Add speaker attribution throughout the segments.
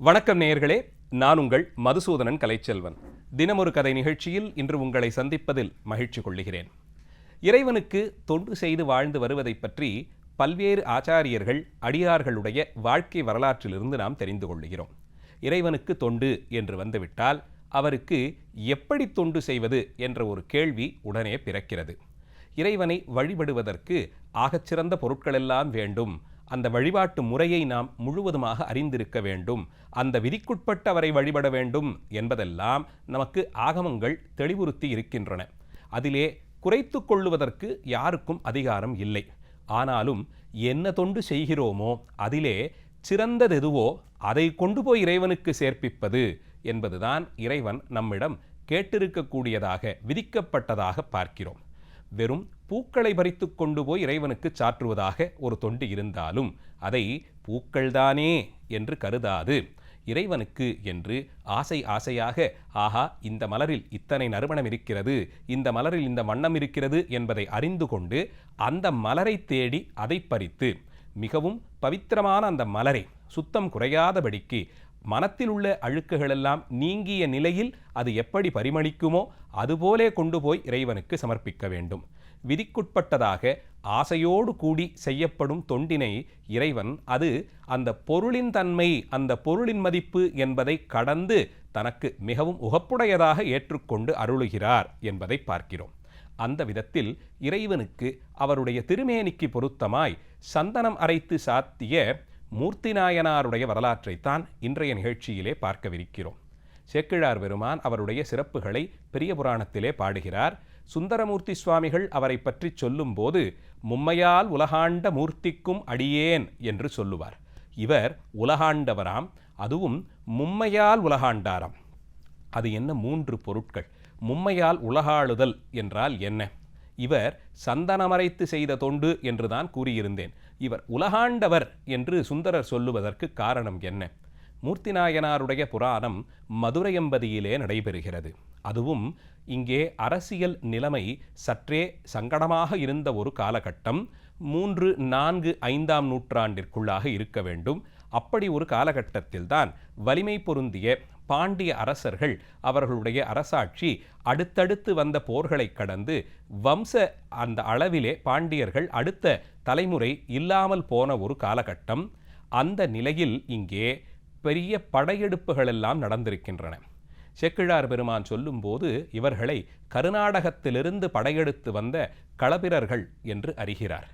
Speaker 1: வணக்கம் நேயர்களே, நான் உங்கள் மதுசூதனன் கலைச்செல்வன். தினமொரு கதை நிகழ்ச்சியில் இன்று உங்களை சந்திப்பதில் மகிழ்ச்சி கொள்ளுகிறேன். இறைவனுக்கு தொண்டு செய்து வாழ்ந்து வருவதை பற்றி பல்வேறு ஆச்சாரியர்கள் அடியார்களுடைய வாழ்க்கை வரலாற்றிலிருந்து நாம் தெரிந்து கொள்கிறோம். இறைவனுக்கு தொண்டு என்று வந்துவிட்டால் அவருக்கு எப்படி தொண்டு செய்வது என்ற ஒரு கேள்வி உடனே பிறக்கிறது. இறைவனை வழிபடுவதற்கு ஆகச்சிறந்த பொருட்களெல்லாம் வேண்டும். அந்த வழிபாட்டு முறையை நாம் முழுவதுமாக அறிந்திருக்க வேண்டும். அந்த விதிக்குட்பட்டு அவரை வழிபட வேண்டும் என்பதெல்லாம் நமக்கு ஆகமங்கள் தெளிவுறுத்தி இருக்கின்றன. அதிலே குறைத்து கொள்ளுவதற்கு யாருக்கும் அதிகாரம் இல்லை. ஆனாலும் என்ன தொண்டு செய்கிறோமோ அதிலே சிறந்தது எதுவோ அதை கொண்டு போய் இறைவனுக்கு சேர்ப்பிப்பது என்பதுதான் இறைவன் நம்மிடம் கேட்டிருக்கக்கூடியதாக விதிக்கப்பட்டதாக பார்க்கிறோம். வெறும் பூக்களை பறித்து கொண்டு போய் இறைவனுக்கு சாற்றுவதாக ஒரு தொண்டு இருந்தாலும் அதை பூக்கள்தானே என்று கருதாது, இறைவனுக்கு என்று ஆசை ஆசையாக ஆஹா இந்த மலரில் இத்தனை நறுமணம் இருக்கிறது, இந்த மலரில் இந்த வண்ணம் இருக்கிறது என்பதை அறிந்து கொண்டு அந்த மலரை தேடி அதை பறித்து மிகவும் பவித்திரமான அந்த மலரை சுத்தம் குறையாதபடிக்கு மனத்தில் உள்ள அழுக்குகளெல்லாம் நீங்கிய நிலையில் அது எப்படி பரிமளிக்குமோ அதுபோலே கொண்டு போய் இறைவனுக்கு சமர்ப்பிக்க வேண்டும். விதிக்குட்பட்டதாக ஆசையோடு கூடி செய்யப்படும் தொண்டினை இறைவன் அது அந்த பொருளின் தன்மை, அந்த பொருளின் மதிப்பு என்பதை கடந்து தனக்கு மிகவும் உகப்புடையதாக ஏற்றுக்கொண்டு அருளுகிறார் என்பதை பார்க்கிறோம். அந்த விதத்தில் இறைவனுக்கு அவருடைய திருமேனிக்கு பொருத்தமாய் சந்தனம் அரைத்து சாத்திய மூர்த்தி நாயனாருடைய வரலாற்றைத்தான் இன்றைய நிகழ்ச்சியிலே பார்க்கவிருக்கிறோம். சேக்கிழார் பெருமான் அவருடைய சிறப்புகளை பெரிய புராணத்திலே பாடுகிறார். சுந்தரமூர்த்தி சுவாமிகள் அவரை பற்றி சொல்லும்போது மும்மையால் உலகாண்ட மூர்த்திக்கும் அடியேன் என்று சொல்லுவார். இவர் உலகாண்டவராம், அதுவும் மும்மையால் உலகாண்டாராம். அது என்ன? 3 பொருட்கள். மும்மையால் உலகாளுதல் என்றால் என்ன? இவர் சந்தனமரைத்து செய்த தொண்டு என்றுதான் கூறியிருந்தேன். இவர் உலகாண்டவர் என்று சுந்தரர் சொல்லுவதற்கு காரணம் என்ன? மூர்த்தி நாயனாருடைய புராணம் மதுரையம்பதியிலே நடைபெறுகிறது. அதுவும் இங்கே அரசியல் நிலைமை சற்றே சங்கடமாக இருந்த ஒரு காலகட்டம். 3, 4, 5ஆம் நூற்றாண்டிற்குள்ளாக இருக்க வேண்டும். அப்படி ஒரு காலகட்டத்தில்தான் வலிமை பொருந்திய பாண்டிய அரசர்கள் அவர்களுடைய அரசாட்சி அடுத்தடுத்து வந்த போர்களை கடந்து வம்ச அந்த அளவிலே பாண்டியர்கள் அடுத்த தலைமுறை இல்லாமல் போன ஒரு காலகட்டம். அந்த நிலையில் இங்கே பெரிய படையெடுப்புகளெல்லாம் நடந்திருக்கின்றன. சேக்கிழார் பெருமான் சொல்லும்போது இவர்களை கருநாடகத்திலிருந்து படையெடுத்து வந்த களபிரர்கள் என்று அறிகிறார்.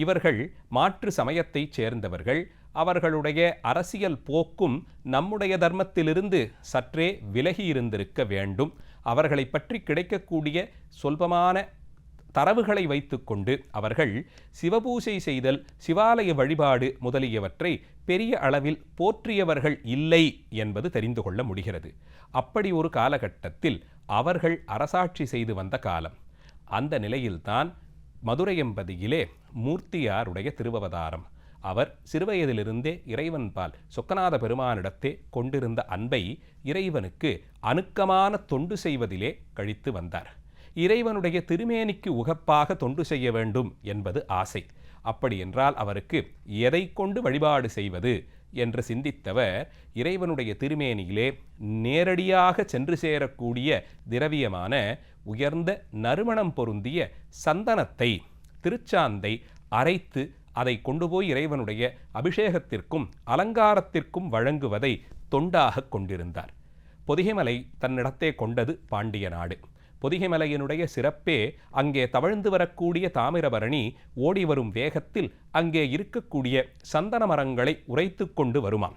Speaker 1: இவர்கள் மாற்று சமயத்தைச் சேர்ந்தவர்கள். அவர்களுடைய அரசியல் போக்கும் நம்முடைய தர்மத்திலிருந்து சற்றே விலகி இருந்திருக்க வேண்டும். அவர்களை பற்றி கிடைக்கக்கூடிய சொல்பமான தரவுகளை வைத்துக்கொண்டு அவர்கள் சிவபூசை செய்தல், சிவாலய வழிபாடு முதலியவற்றை பெரிய அளவில் போற்றியவர்கள் இல்லை என்பது தெரிந்து கொள்ள முடிகிறது. அப்படி ஒரு காலகட்டத்தில் அவர்கள் அரசாட்சி செய்து வந்த காலம். அந்த நிலையில்தான் மதுரையம்பதியிலே மூர்த்தியாருடைய திருவவதாரம். அவர் சிறுவயதிலிருந்தே இறைவன்பால் சொக்கநாத பெருமானிடத்தே கொண்டிருந்த அன்பை இறைவனுக்கு அணுக்கமான தொண்டு செய்வதிலே கழித்து வந்தார். இறைவனுடைய திருமேனிக்கு உகப்பாக தொண்டு செய்ய வேண்டும் என்பது ஆசை. அப்படி என்றால் அவருக்கு எதை கொண்டு வழிபாடு செய்வது என்று சிந்தித்தவர் இறைவனுடைய திருமேனியிலே நேரடியாக சென்று சேரக்கூடிய திரவியமான உயர்ந்த நறுமணம் பொருந்திய சந்தனத்தை, திருச்சாந்தை அரைத்து அதை கொண்டு போய் இறைவனுடைய அபிஷேகத்திற்கும் அலங்காரத்திற்கும் வழங்குவதை தொண்டாக கொண்டிருந்தார். பொதிகைமலை தன்னிடத்தே கொண்டது பாண்டிய நாடு. பொதிகைமலையினுடைய சிறப்பே அங்கே தவழ்ந்து வரக்கூடிய தாமிரபரணி ஓடி வரும் வேகத்தில் அங்கே இருக்கக்கூடிய சந்தன மரங்களை உரைத்து கொண்டு வருமாம்.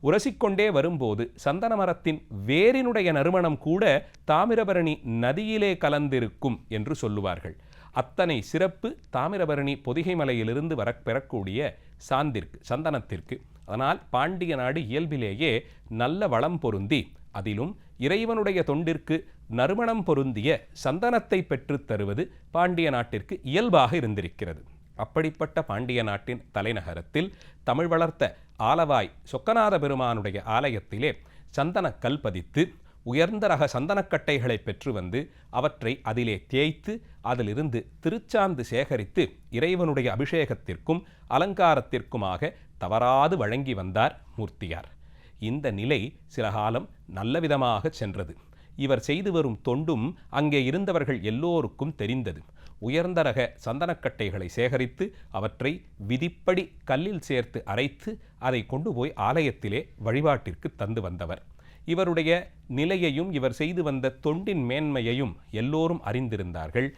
Speaker 1: உரசிக்கொண்டே வரும்போது சந்தன மரத்தின் வேரினுடைய நறுமணம் கூட தாமிரபரணி நதியிலே கலந்திருக்கும் என்று சொல்லுவார்கள். அத்தனை சிறப்பு தாமிரபரணி பொதிகைமலையிலிருந்து பெறக்கூடிய சந்தனத்திற்கு. அதனால் பாண்டிய நாடு இயல்பிலேயே நல்ல வளம் பொருந்தி, அதிலும் இறைவனுடைய தொண்டிற்கு நறுமணம் பொருந்திய சந்தனத்தை பெற்றுத் தருவது பாண்டிய நாட்டிற்கு இயல்பாக இருந்திருக்கிறது. அப்படிப்பட்ட பாண்டிய நாட்டின் தலைநகரத்தில் தமிழ் வளர்த்த ஆலவாய் சொக்கநாத பெருமானுடைய ஆலயத்திலே சந்தன கல் பதித்து உயர்ந்த ரக சந்தனக்கட்டைகளை பெற்று வந்து அவற்றை அதிலே தேய்த்து அதிலிருந்து திருச்சாந்து சேகரித்து இறைவனுடைய அபிஷேகத்திற்கும் அலங்காரத்திற்குமாக தவறாது வழங்கி வந்தார் மூர்த்தியார். இந்த நிலை சில காலம் நல்லவிதமாக சென்றது. இவர் செய்து வரும் தொண்டும் அங்கே இருந்தவர்கள் எல்லோருக்கும் தெரிந்தது. உயர்ந்த ரக சந்தனக்கட்டைகளை சேகரித்து அவற்றை விதிப்படி கல்லில் சேர்த்து அரைத்து அதை கொண்டு போய் ஆலயத்திலே வழிபாட்டிற்கு தந்து வந்தவர். இவருடைய நிலையையும் இவர் செய்து வந்த தொண்டின் மேன்மையையும் எல்லோரும் அறிந்திருந்தார்கள்.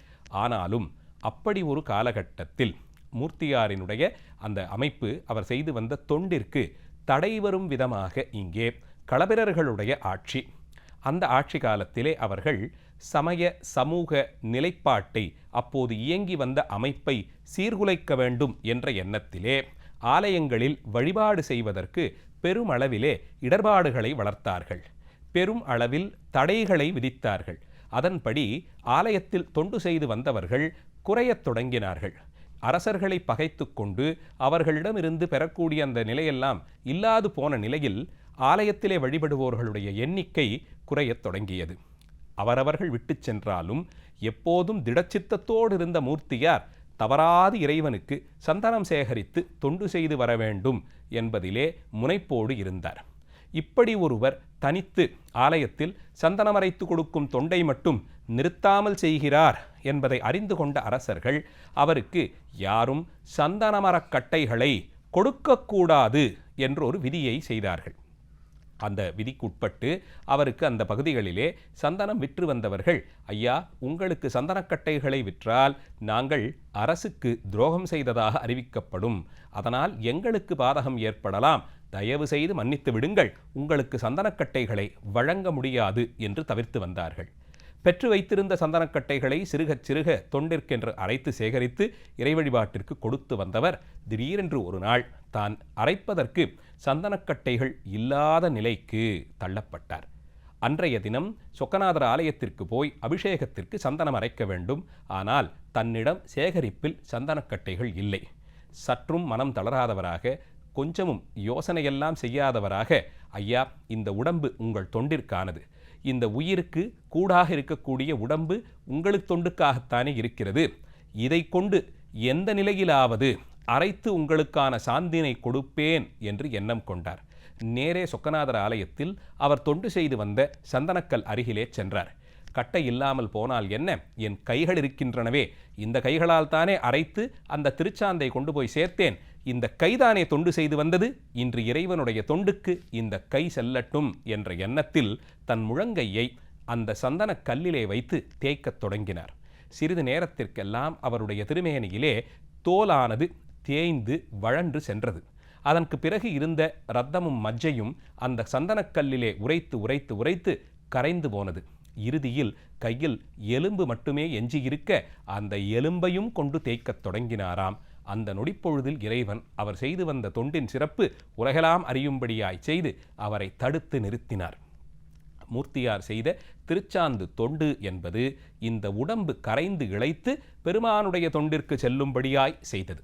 Speaker 1: ஆனாலும் அப்படி ஒரு காலகட்டத்தில் மூர்த்தியாரினுடைய அந்த அமைப்பு அவர் செய்து வந்த தொண்டிற்கு தடை வரும் விதமாக இங்கே களபிரர்களுடைய ஆட்சி. அந்த ஆட்சி காலத்திலே அவர்கள் சமய சமூக நிலைப்பாட்டை, அப்போது இயங்கி வந்த அமைப்பை சீர்குலைக்க வேண்டும் என்ற எண்ணத்திலே ஆலயங்களில் வழிபாடு செய்வதற்கு பெருமளவிலே இடர்பாடுகளை வளர்த்தார்கள். பெரும் அளவில் தடைகளை விதித்தார்கள். அதன்படி ஆலயத்தில் தொண்டு செய்து வந்தவர்கள் குறையத் தொடங்கினார்கள். அரசர்களை பகைத்து கொண்டு அவர்களிடமிருந்து பெறக்கூடிய அந்த நிலையெல்லாம் இல்லாது போன நிலையில் ஆலயத்திலே வழிபடுவோர்களுடைய எண்ணிக்கை குறையத் தொடங்கியது. அவரவர்கள் விட்டு சென்றாலும் எப்போதும் திடச்சித்தத்தோடு இருந்த மூர்த்தியார் தவறாது இறைவனுக்கு சந்தனம் சேகரித்து தொண்டு செய்து வர வேண்டும் என்பதிலே முனைப்போடு இருந்தார். இப்படி ஒருவர் தனித்து ஆலயத்தில் சந்தனம் அரைத்து கொடுக்கும் தொண்டை மட்டும் நிறுத்தாமல் செய்கிறார் என்பதை அறிந்து கொண்ட அரசர்கள் அவருக்கு யாரும் சந்தனமரக்கட்டைகளை கொடுக்கக்கூடாது என்றொரு விதியை செய்தார்கள். அந்த விதிக்குட்பட்டு அவருக்கு அந்த பகுதிகளிலே சந்தனம் விற்று வந்தவர்கள், ஐயா, உங்களுக்கு சந்தனக்கட்டைகளை விற்றால் நாங்கள் அரசுக்கு துரோகம் செய்ததாக அறிவிக்கப்படும், அதனால் எங்களுக்கு பாதகம் ஏற்படலாம், தயவு செய்து மன்னித்து விடுங்கள், உங்களுக்கு சந்தனக்கட்டைகளை வழங்க முடியாது என்று தவிர்த்து வந்தார்கள். பெற்று வைத்திருந்த சந்தனக்கட்டைகளை சிறுகச் சிறுக தொண்டிற்கென்று அரைத்து சேகரித்து இறை வழிபாட்டிற்கு கொடுத்து வந்தவர் திடீரென்று ஒரு நாள் தான் அரைப்பதற்கு சந்தனக்கட்டைகள் இல்லாத நிலைக்கு தள்ளப்பட்டார். அன்றைய தினம் சொக்கநாதர் ஆலயத்திற்கு போய் அபிஷேகத்திற்கு சந்தனம் அரைக்க வேண்டும். ஆனால் தன்னிடம் சேகரிப்பில் சந்தனக்கட்டைகள் இல்லை. சற்றும் மனம் தளராதவராக, கொஞ்சமும் யோசனையெல்லாம் செய்யாதவராக, ஐயா, இந்த உடம்பு உங்கள் தொண்டிற்கானது, இந்த உயிருக்கு கூடாக இருக்கக்கூடிய உடம்பு உங்களுக்கு தொண்டுக்காகத்தானே இருக்கிறது, இதை கொண்டு எந்த நிலையிலாவது அரைத்து உங்களுக்கான சாந்தினை கொடுப்பேன் என்று எண்ணம் கொண்டார். நேரே சொக்கநாதர் ஆலயத்தில் அவர் தொண்டு செய்து வந்த சந்தனக்கல் அருகிலே சென்றார். கட்டை இல்லாமல் போனால் என்ன, என் கைகள் இருக்கின்றனவே, இந்த கைகளால் தானே அரைத்து அந்த திருச்சாந்தை கொண்டு போய் சேர்த்தேன், இந்த கைதானே தொண்டு செய்து வந்தது, இன்று இறைவனுடைய தொண்டுக்கு இந்த கை செல்லட்டும் என்ற எண்ணத்தில் தன் முழங்கையை அந்த சந்தன கல்லிலே வைத்து தேய்க்கத் தொடங்கினார். சிறிது நேரத்திற்கெல்லாம் அவருடைய திருமேனியிலே தோலானது தேய்ந்து வழன்று சென்றது. அதற்கு பிறகு இருந்த இரத்தமும் மஜ்ஜையும் அந்த சந்தனக்கல்லிலே உரைத்து உரைத்து உரைத்து கரைந்து போனது. இறுதியில் கையில் எலும்பு மட்டுமே எஞ்சியிருக்க அந்த எலும்பையும் கொண்டு தேய்க்கத் தொடங்கினாராம். அந்த நொடிப்பொழுதில் இறைவன் அவர் செய்து வந்த தொண்டின் சிறப்பு உலகெல்லாம் அறியும்படியாய் செய்து அவரை தடுத்து நிறுத்தினார். மூர்த்தியார் செய்த திருச்சாந்து தொண்டு என்பது இந்த உடம்பு கரைந்து இழைத்து பெருமானுடைய தொண்டிற்கு செல்லும்படியாய் செய்தது.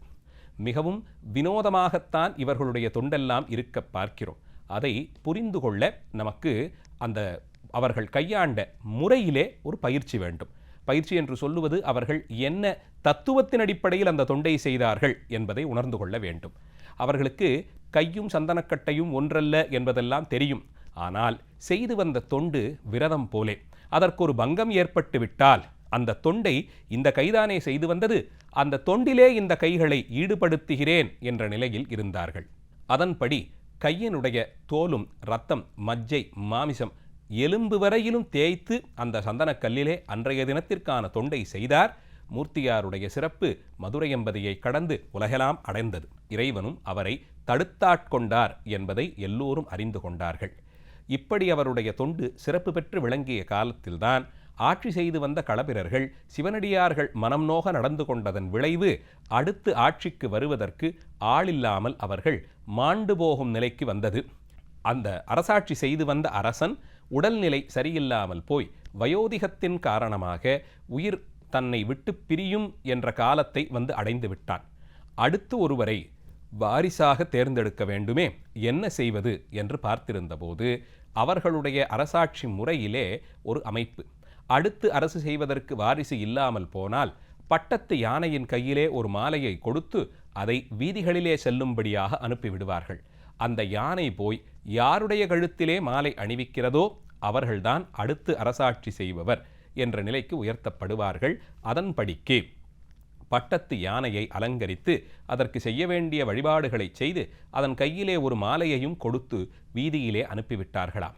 Speaker 1: மிகவும் வினோதமாகத்தான் இவர்களுடைய தொண்டெல்லாம் இருக்க பார்க்கிறோம். அதை புரிந்து கொள்ள நமக்கு அந்த அவர்கள் கையாண்ட முறையிலே ஒரு பயிற்சி வேண்டும். பயிற்சி என்று சொல்லுவது அவர்கள் என்ன தத்துவத்தின் அடிப்படையில் அந்த தொண்டை செய்தார்கள் என்பதை உணர்ந்து கொள்ள வேண்டும். அவர்களுக்கு கையும் சந்தனக்கட்டையும் ஒன்றல்ல என்பதெல்லாம் தெரியும். ஆனால் செய்து வந்த தொண்டு விரதம் போலே. அதற்கு ஒரு பங்கம் ஏற்பட்டு விட்டால் அந்த தொண்டை இந்த கைதானே செய்து வந்தது, அந்த தொண்டிலே இந்த கைகளை ஈடுபடுத்துகிறேன் என்ற நிலையில் இருந்தார்கள். அதன்படி கையினுடைய தோலும் இரத்தம் மஜ்ஜை மாமிசம் எலும்பு வரையிலும் தேய்த்து அந்த சந்தனக்கல்லிலே அன்றைய தினத்திற்கான தொண்டை செய்தார். மூர்த்தியாருடைய சிறப்பு மதுரை எம்பதியை கடந்து உலகெல்லாம் அடைந்தது. இறைவனும் அவரை தடுத்தாட்கொண்டார் என்பதை எல்லோரும் அறிந்து கொண்டார்கள். இப்படி அவருடைய தொண்டு சிறப்பு பெற்று விளங்கிய காலத்தில்தான் ஆட்சி செய்து வந்த களபிரர்கள் சிவனடியார்கள் மனம் நோக நடந்து கொண்டதன் விளைவு அடுத்து ஆட்சிக்கு வருவதற்கு ஆளில்லாமல் அவர்கள் மாண்டு போகும் நிலைக்கு வந்தது. அந்த அரசாட்சி செய்து வந்த அரசன் உடல்நிலை சரியில்லாமல் போய் வயோதிகத்தின் காரணமாக உயிர் தன்னை விட்டு பிரியும் என்ற காலத்தை வந்து அடைந்து விட்டான். அடுத்து ஒருவரை வாரிசாக தேர்ந்தெடுக்க வேண்டுமே, என்ன செய்வது என்று பார்த்திருந்தபோது அவர்களுடைய அரசாட்சி முறையிலே ஒரு அமைப்பு. அடுத்து அரசு செய்வதற்கு வாரிசு இல்லாமல் போனால் பட்டத்து யானையின் கையிலே ஒரு மாலையை கொடுத்து அதை வீதிகளிலே செல்லும்படியாக அனுப்பிவிடுவார்கள். அந்த யானை போய் யாருடைய கழுத்திலே மாலை அணிவிக்கிறதோ அவர்கள்தான் அடுத்து அரசாட்சி செய்பவர் என்ற நிலைக்கு உயர்த்தப்படுவார்கள். அதன்படிக்கு பட்டத்து யானையை அலங்கரித்து அதற்கு செய்ய வேண்டிய வழிபாடுகளை செய்து அதன் கையிலே ஒரு மாலையையும் கொடுத்து வீதியிலே அனுப்பிவிட்டார்களாம்.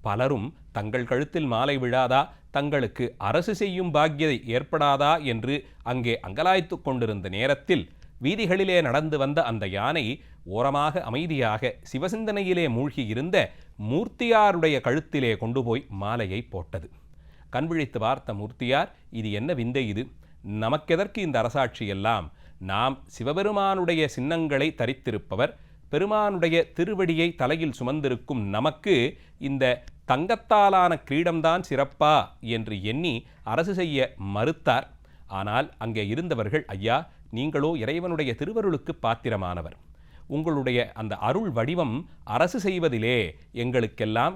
Speaker 1: பலரும் தங்கள் கழுத்தில் மாலை விழாதா, தங்களுக்கு அரசு செய்யும் பாக்கியதை ஏற்படாதா என்று அங்கே அங்கலாய்த்து கொண்டிருந்த நேரத்தில் வீதிகளிலே நடந்து வந்த அந்த யானை ஓரமாக அமைதியாக சிவசிந்தனையிலே மூழ்கியிருந்த மூர்த்தியாருடைய கழுத்திலே கொண்டு போய் மாலையை போட்டது. கண்விழித்து பார்த்த மூர்த்தியார், இது என்ன விந்தை இது? நமக்கெதற்கு இந்த அரசாட்சி எல்லாம்? நாம் சிவபெருமானுடைய சின்னங்களை தரித்திருப்பவர், பெருமானுடைய திருவடியை தலையில் சுமந்திருக்கும் நமக்கு இந்த தங்கத்தாலான கிரீடம்தான் சிறப்பா என்று எண்ணி அரசு செய்ய மறுத்தார். ஆனால் அங்கே இருந்தவர்கள், ஐயா, நீங்களோ இறைவனுடைய திருவருளுக்கு பாத்திரமானவர், உங்களுடைய அந்த அருள் வடிவம் அரசு செய்வதிலே எங்களுக்கெல்லாம்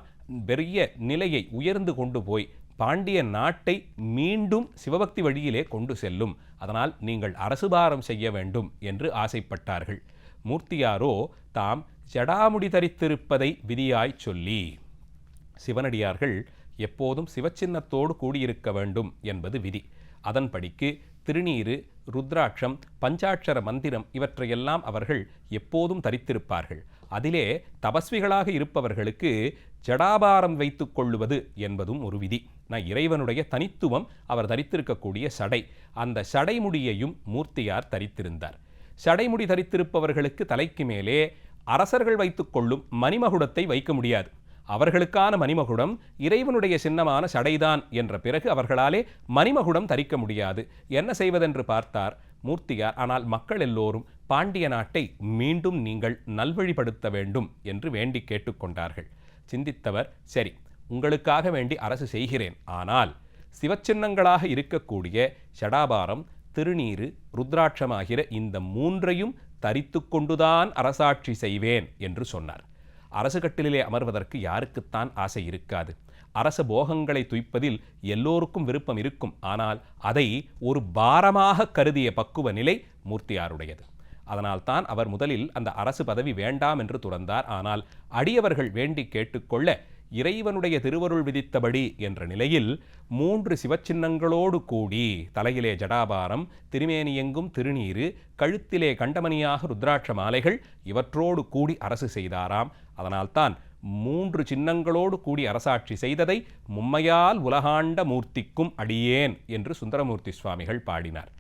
Speaker 1: பெரிய நிலையை உயர்ந்து கொண்டு போய் பாண்டிய நாட்டை மீண்டும் சிவபக்தி வழியிலே கொண்டு செல்லும், அதனால் நீங்கள் அரசுபாரம் செய்ய வேண்டும் என்று ஆசைப்பட்டார்கள். மூர்த்தியாரோ தாம் ஜடாமுடி தரித்திருப்பதை விதியாய் சொல்லி, சிவனடியார்கள் எப்போதும் சிவச்சின்னத்தோடு கூடியிருக்க வேண்டும் என்பது விதி. அதன்படிக்கு திருநீறு, ருத்ராட்சம், பஞ்சாட்சர மந்திரம் இவற்றையெல்லாம் அவர்கள் எப்போதும் தரித்திருப்பார்கள். அதிலே தபஸ்விகளாக இருப்பவர்களுக்கு ஜடாபாரம் வைத்து கொள்ளுவது என்பதும் ஒரு விதி. இறைவனுடைய தனித்துவம் அவர் தரித்திருக்கக்கூடிய சடை, அந்த சடைமுடியையும் மூர்த்தியார் தரித்திருந்தார். சடைமுடி தரித்திருப்பவர்களுக்கு தலைக்கு மேலே அரசர்கள் வைத்துக் கொள்ளும் மணிமகுடத்தை வைக்க முடியாது. அவர்களுக்கான மணிமகுடம் இறைவனுடைய சின்னமான சடைதான் என்ற பிறகு அவர்களாலே மணிமகுடம் தரிக்க முடியாது. என்ன செய்வதென்று பார்த்தார் மூர்த்தியார். ஆனால் மக்கள் எல்லோரும் பாண்டிய நாட்டை மீண்டும் நீங்கள் நல்வழிப்படுத்த வேண்டும் என்று வேண்டி கேட்டுக்கொண்டார்கள். சிந்தித்தவர், சரி, உங்களுக்காக வேண்டி அரசு செய்கிறேன், ஆனால் சிவச்சின்னங்களாக இருக்கக்கூடிய ஷடாபாரம், திருநீறு, ருத்ராட்சமாகிற இந்த மூன்றையும் தரித்து கொண்டுதான் அரசாட்சி செய்வேன் என்று சொன்னார். அரசு கட்டிலே அமர்வதற்கு யாருக்குத்தான் ஆசை இருக்காது? அரச போகங்களை துய்ப்பதில் எல்லோருக்கும் விருப்பம் இருக்கும். ஆனால் அதை ஒரு பாரமாக கருதிய பக்குவ நிலை மூர்த்தியாருடையது. அதனால்தான் அவர் முதலில் அந்த அரசு பதவி வேண்டாம் என்று துறந்தார். ஆனால் அடியவர்கள் வேண்டி கேட்டுக்கொள்ள இறைவனுடைய திருவருள் விதித்தபடி என்ற நிலையில் 3 சிவச்சின்னங்களோடு கூடி தலையிலே ஜடாபாரம், திருமேனியெங்கும் திருநீறு, கழுத்திலே கண்டமணியாக ருத்ராட்ச மாலைகள் இவற்றோடு கூடி அரசு செய்தாராம். அதனால்தான் 3 சின்னங்களோடு கூடி அரசாட்சி செய்ததை மும்மையால் உலகாண்ட மூர்த்திக்கும் அடியேன் என்று சுந்தரமூர்த்தி சுவாமிகள் பாடினார்.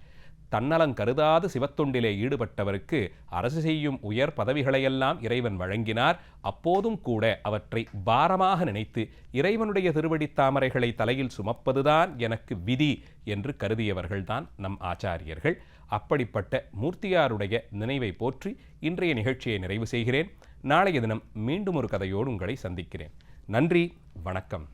Speaker 1: தன்னலம் கருதாது சிவத்தொண்டிலே ஈடுபட்டவருக்கு அரசு செய்யும் உயர் பதவிகளையெல்லாம் இறைவன் வழங்கினார். அப்போதும் கூட அவற்றை பாரமாக நினைத்து இறைவனுடைய திருவடி தாமரைகளை தலையில் சுமப்பதுதான் எனக்கு விதி என்று கருதியவர்கள்தான் நம் ஆச்சாரியர்கள். அப்படிப்பட்ட மூர்த்தியாருடைய நினைவை போற்றி இன்றைய நிகழ்ச்சியை நிறைவு செய்கிறேன். நாளைய தினம் மீண்டும் ஒரு கதையோடு உங்களை சந்திக்கிறேன். நன்றி, வணக்கம்.